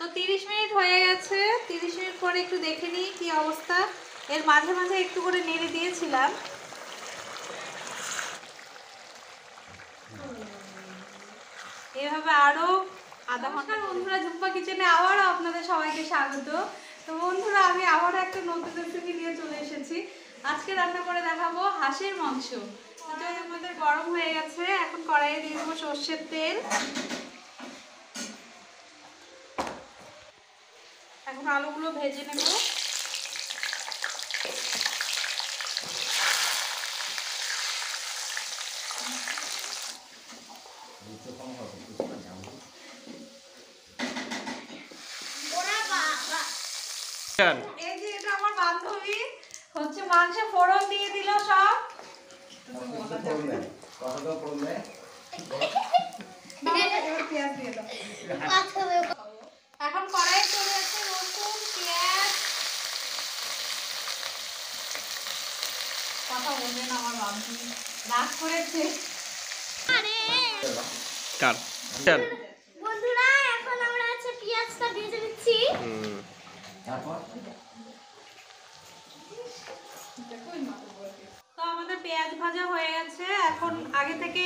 তো 30 মিনিট হয়ে গেছে। 30 মিনিট পরে একটু দেখে নিই কি অবস্থা। এর মাঝে মাঝে একটু করে নেড়ে দিয়েছিলাম। এভাবে আরো আধা ঘন্টা। বন্ধুরা, ঝুম্পা কিচেনে আবারও আপনাদের সবাইকে স্বাগত। তো বন্ধুরা, আমি আবারও একটা নতুন রেসিপি নিয়ে চলে এসেছি। আজকে রান্না করে দেখাবো হাঁসের মাংস। তো আমাদের গরম হয়ে গেছে, এখন কড়াইয়ে দিয়ে দেবো সর্ষের তেল। এখন আলুগুলো ভেজে নেব। এই যে এটা আমার বান্ধবী হচ্ছে মাংসে ফোড়ন দিয়ে দিল সব। এখন কড়াইয়ে চলে যাচ্ছে রসুন, পেঁয়াজ। কথা বলবেন আমার বান্ধবী রাগ করেছে। বন্ধুরা, এখন আমরা হচ্ছে পেঁয়াজটা ভেজে নিচ্ছি। তো আমাদের পেঁয়াজ ভাজা হয়ে গেছে। এখন আগে থেকে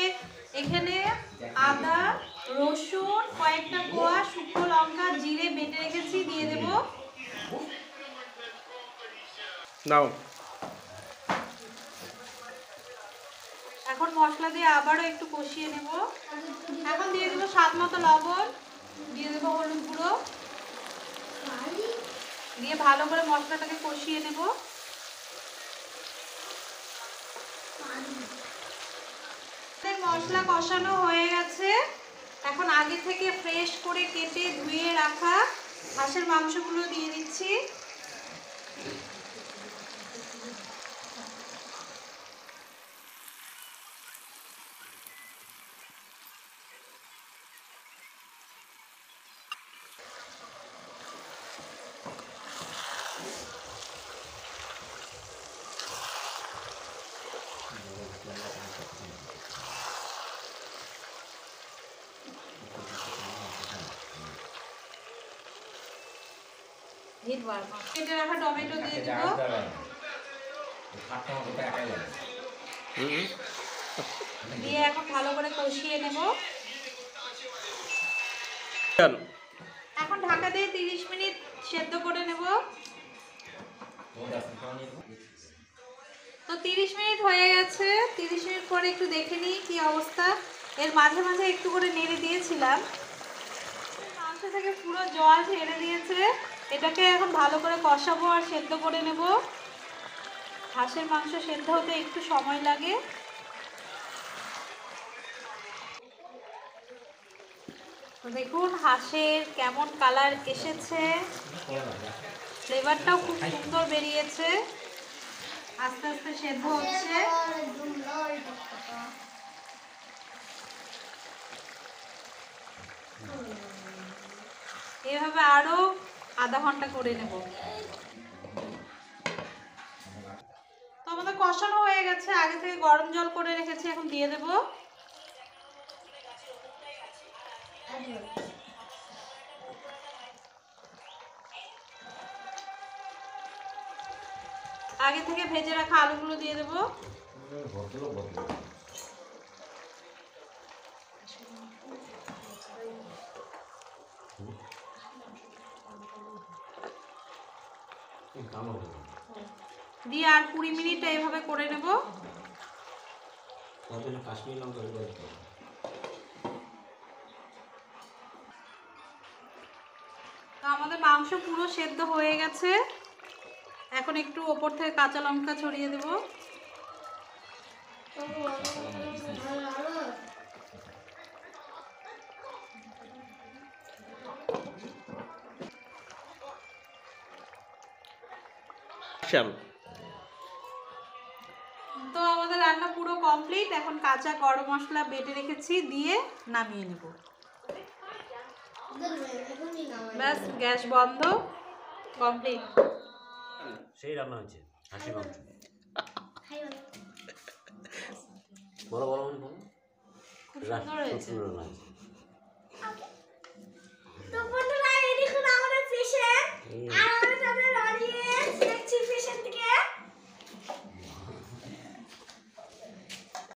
এখানে আদা, রসুন, কয়েকটা কোয়া, শুকনো লঙ্কা, জিরে বেটে রেখেছি, দিয়ে দেব। নাও। এখন মশলা দিয়ে আবারও একটু কষিয়ে নেব। এখন দিয়ে দেবো স্বাদ মতো লবণ, দিয়ে দেবো হলুদ গুঁড়ো, দিয়ে ভালো করে মশলাটাকে কষিয়ে নেব। মশলা কষানো হয়ে গেছে। এখন আগে থেকে ফ্রেশ করে কেটে ধুয়ে রাখা হাঁসের মাংসগুলো দিয়ে দিচ্ছি। কেটে রাখা টমেটো দিয়ে দেব। দিয়ে এখন ভালো করে কষিয়ে নেব। এখন ঢাকা দিয়ে 30 মিনিট সেদ্ধ করে নেব। তো 30 মিনিট হয়ে গেছে। 30 মিনিট পরে একটু দেখে নিই কি অবস্থা। এর মাঝে মাঝে একটু করে নেড়ে দিয়েছিলাম। মাংস থেকে পুরো জল ছেড়ে দিয়েছে। এটাকে এখন ভালো করে কষাবো আর সেদ্ধ করে নেব। হাঁসের মাংস সেদ্ধ হতে একটু সময় লাগে। তো দেখুন হাঁসের কেমন কালার এসেছে, ফ্লেভারটাও খুব সুন্দর বেরিয়েছে। আস্তে আস্তে সেদ্ধ হচ্ছে। এভাবে আরো আধা ঘন্টা করে নেব। তো আমাদের কষানো হয়ে গেছে, আগে থেকে গরম জল করে রেখেছি, এখন দিয়ে দেব। আগে থেকে ভেজে রাখা আলুগুলো দিয়ে দেব। দিয়ে আর 20 মিনিট এইভাবে করে নেব। তো আমাদের মাংস পুরো সেদ্ধ হয়ে গেছে। এখন একটু ওপর থেকে কাঁচা লঙ্কা ছড়িয়ে দেব। তো আমাদের রান্না পুরো কমপ্লিট। এখন কাঁচা গরম মশলা বেটে রেখেছি, দিয়ে নামিয়ে নেব। ব্যাস, গ্যাস বন্ধ, কমপ্লিট। সেই রান্না হয়েছে হাঁসি মাংস। বলো বলো বলো। খুব সুন্দর হয়েছে।